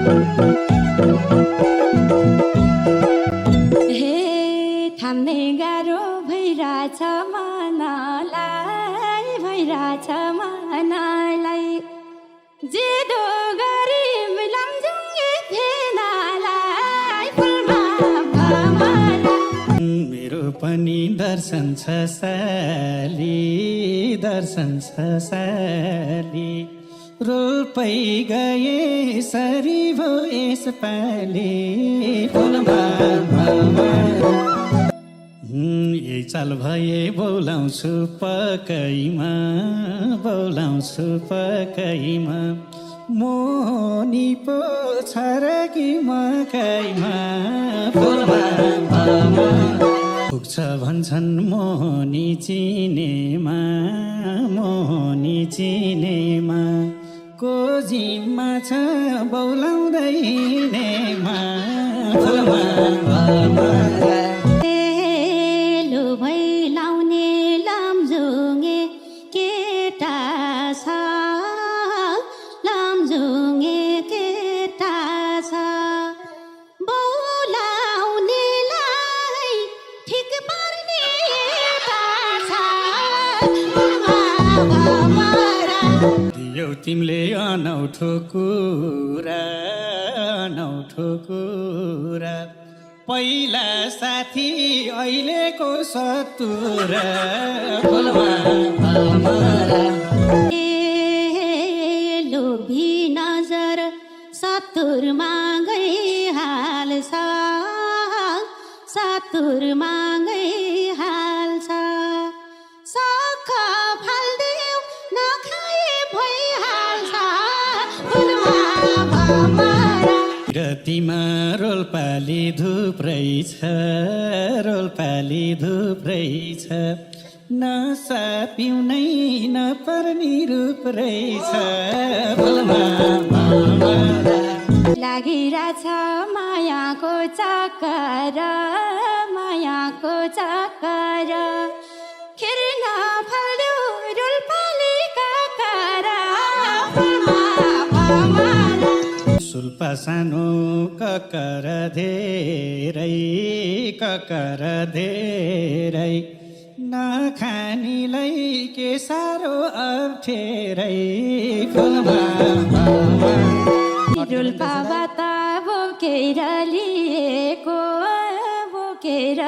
हे थाम्ने गाह्रो भइरहेछ मनलाई, भइरहेछ मनलाई, जेदो गरी लम्जुङ्गे फेनालाई फुलमा भमरा। मेरो पनि दर्शन छ साली, दर्शन छ साली, रोल्पै गए सरी भो यसपालि फुलमा भमरा। यही चाल भए बोलाउँछु पकैमा, बोलाउँछु पकैमा, मोनी पो छ र कि मकैमा फुलमा भमरा। पुग्छ भन्छन् मोनी चिनेमा, मोनी चिनेमा, को जिम्मा छ बोलाउँदै हिँडेमा फुलमा भमरा। दियौ तिमीले अनौठो कुरा, अनौठो कुरा, पहिला साथी अहिलेको सतुरा फुलमा भमरा। लोभी नजर सतुरमा गइहाल्छ, सतुरमा गइहाल्छ, सख फाल्देऊ नखाए भइहाल्छ फुलमा भमरा। रतिमा रोल्पाली धुप्रै छ, रोल्पाली धुप्रै छ, नसा पिउनै नपर्ने रूप रहेछ फुलमा भमरा। लागिरहेछ मायाको चक्कर, मायाको चक्कर, खेर नफल्यो रोल्पाली काकर फुलमा भमरा। सुल्पा सानो ककर धेरै, ककर धेरै, नखानीलाई के साह्रो अप्ठेरै फुलमा भमरा। रोल्पाबाट बोकेर लिएको, बोकेर